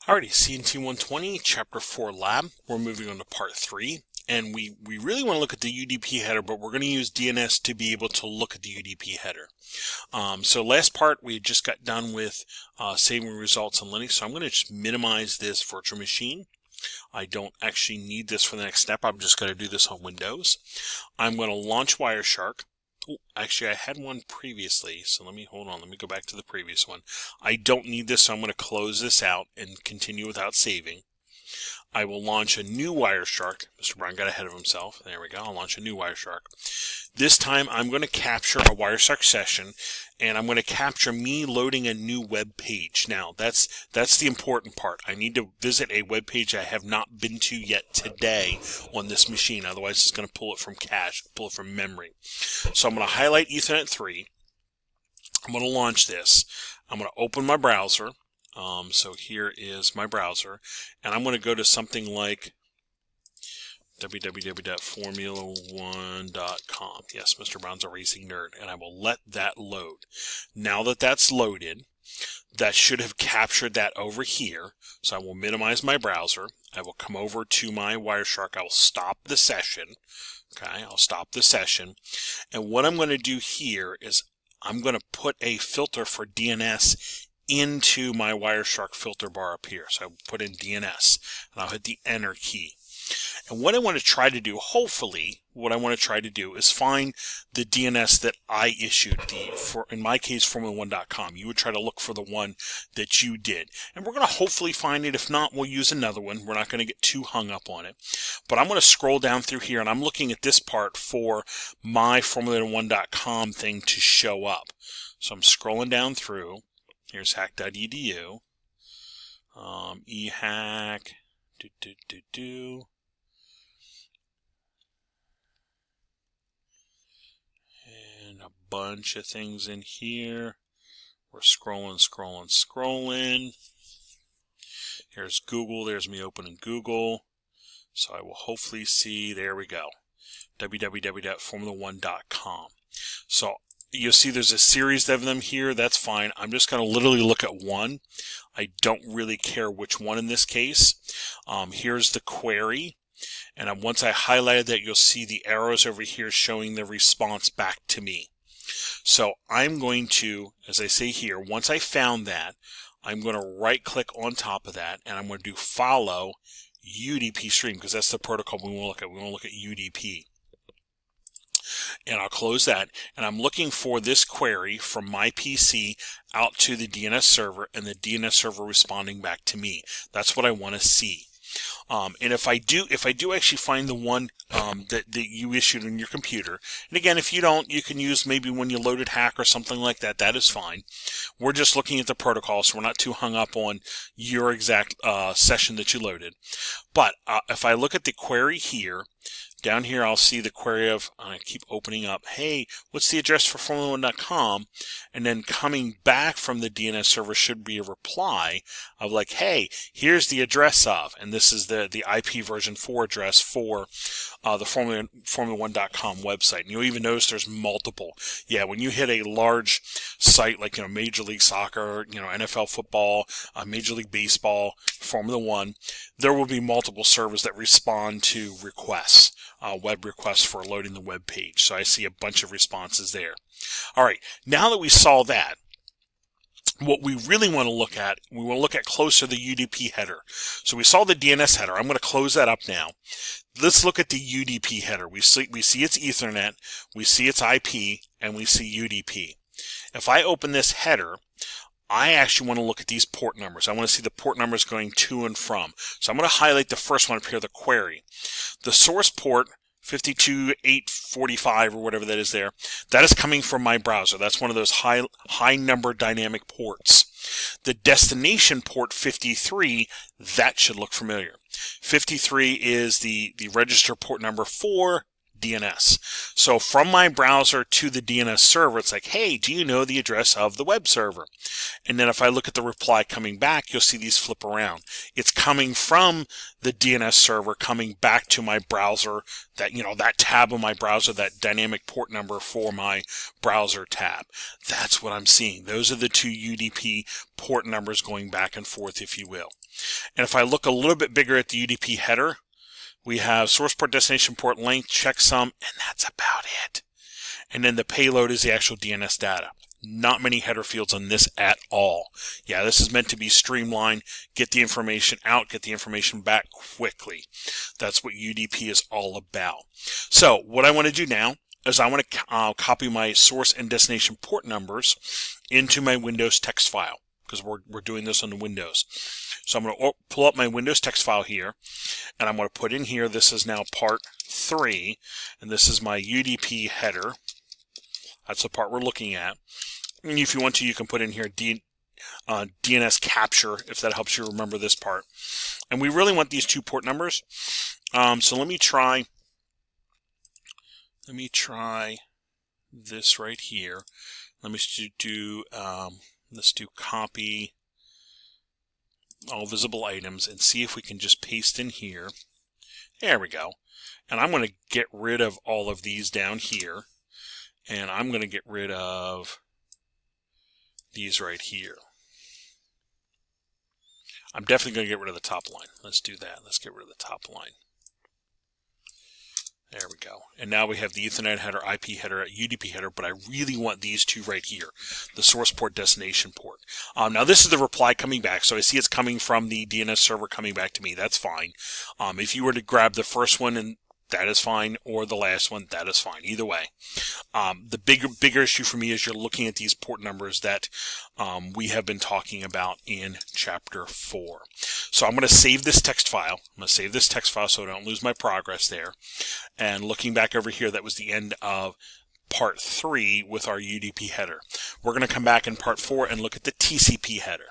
Alrighty, CNT120, Chapter 4 Lab. We're moving on to Part 3. And we really want to look at the UDP header, but we're going to use DNS to be able to look at the UDP header. So last part, we just got done with saving results on Linux. So I'm going to just minimize this virtual machine. I don't actually need this for the next step. I'm just going to do this on Windows. I'm going to launch Wireshark. Oh, actually, I had one previously, so let me go back to the previous one. I don't need this, so I'm going to close this out and continue without saving. I will launch a new Wireshark. Mr. Brown got ahead of himself. There we go. I'll launch a new Wireshark. This time, I'm going to capture a Wireshark session, and I'm going to capture me loading a new web page. Now, that's the important part. I need to visit a web page I have not been to yet today on this machine. Otherwise, it's going to pull it from cache, pull it from memory. So I'm going to highlight Ethernet 3. I'm going to launch this. I'm going to open my browser. So here is my browser, and I'm going to go to something like www.formula1.com. Yes, Mr. Brown's a racing nerd, and I will let that load. Now that that's loaded, that should have captured that over here. So I will minimize my browser. I will come over to my Wireshark. I will stop the session. Okay, I'll stop the session. And what I'm going to do here is I'm going to put a filter for DNS into my Wireshark filter bar up here. So I put in DNS, and I'll hit the Enter key. And what I want to try to do, hopefully, what I want to try to do is find the DNS that I issued, in my case, Formula1.com. You would try to look for the one that you did. And we're going to hopefully find it. If not, we'll use another one. We're not going to get too hung up on it. But I'm going to scroll down through here, and I'm looking at this part for my Formula1.com thing to show up. So I'm scrolling down through. Here's hack.edu, ehack, and a bunch of things in here. We're scrolling. Here's Google. There's me opening Google. So I will hopefully see, there we go, www.formula1.com. So you'll see there's a series of them here. That's fine. I'm just going to literally look at one. I don't really care which one in this case. Here's the query. And once I highlighted that, you'll see the arrows over here showing the response back to me. So I'm going to, as I say here, once I found that, I'm going to right click on top of that, and I'm going to do follow UDP stream, because that's the protocol we want to look at. We want to look at UDP. And I'll close that, and I'm looking for this query from my PC out to the DNS server, and the DNS server responding back to me. That's what I want to see. And if I do actually find the one that you issued on your computer, and again, if you don't, you can use maybe when you loaded hack or something like that. That is fine. We're just looking at the protocol, so we're not too hung up on your exact session that you loaded. But if I look at the query here, down here, I'll see the query of, I keep opening up, hey, what's the address for Formula1.com? And then coming back from the DNS server should be a reply of like, hey, here's the address of, and this is the IP version 4 address for the Formula1.com website. And you'll even notice there's multiple. Yeah, when you hit a large site like, Major League Soccer, NFL football, Major League Baseball, Formula 1, there will be multiple servers that respond to requests. Web requests for loading the web page. So I see a bunch of responses there. All right, now that we saw that, what we really want to look at, we want to look at closer the UDP header. So we saw the DNS header. I'm going to close that up now. Let's look at the UDP header. We see its Ethernet, we see its IP, and we see UDP. If I open this header, I actually want to look at these port numbers. I want to see the port numbers going to and from. So I'm going to highlight the first one up here, the query. The source port, 52845 or whatever that is there, that is coming from my browser. That's one of those high number dynamic ports. The destination port 53, that should look familiar. 53 is the register port number for DNS. So from my browser to the DNS server, it's like, hey, do you know the address of the web server? And then if I look at the reply coming back, you'll see these flip around. It's coming from the DNS server, coming back to my browser, that, you know, that tab of my browser, that dynamic port number for my browser tab. That's what I'm seeing. Those are the two UDP port numbers going back and forth, if you will. And if I look a little bit bigger at the UDP header, we have source port, destination port, length, checksum, and that's about it. And then the payload is the actual DNS data. Not many header fields on this at all. Yeah, this is meant to be streamlined, get the information out, get the information back quickly. That's what UDP is all about. So what I want to do now is I want to copy my source and destination port numbers into my Windows text file, because we're doing this on the Windows. So I'm going to pull up my Windows text file here, and I'm going to put in here, this is now part 3, and this is my UDP header. That's the part we're looking at. And if you want to, you can put in here DNS capture, if that helps you remember this part. And we really want these two port numbers. So let me try this right here. Let me do let's do copy all visible items and see if we can just paste in here. There we go. And I'm going to get rid of all of these down here. And I'm going to get rid of these right here. I'm definitely going to get rid of the top line. Let's do that. Let's get rid of the top line. There we go. And now we have the Ethernet header, IP header, UDP header, but I really want these two right here, the source port, destination port. Now this is the reply coming back, so I see it's coming from the DNS server coming back to me. That's fine. If you were to grab the first one, and that is fine, or the last one, that is fine. Either way. The bigger issue for me is you're looking at these port numbers that we have been talking about in Chapter 4. So I'm going to save this text file. I'm going to save this text file so I don't lose my progress there. And looking back over here, that was the end of part 3 with our UDP header. We're going to come back in part 4 and look at the TCP header.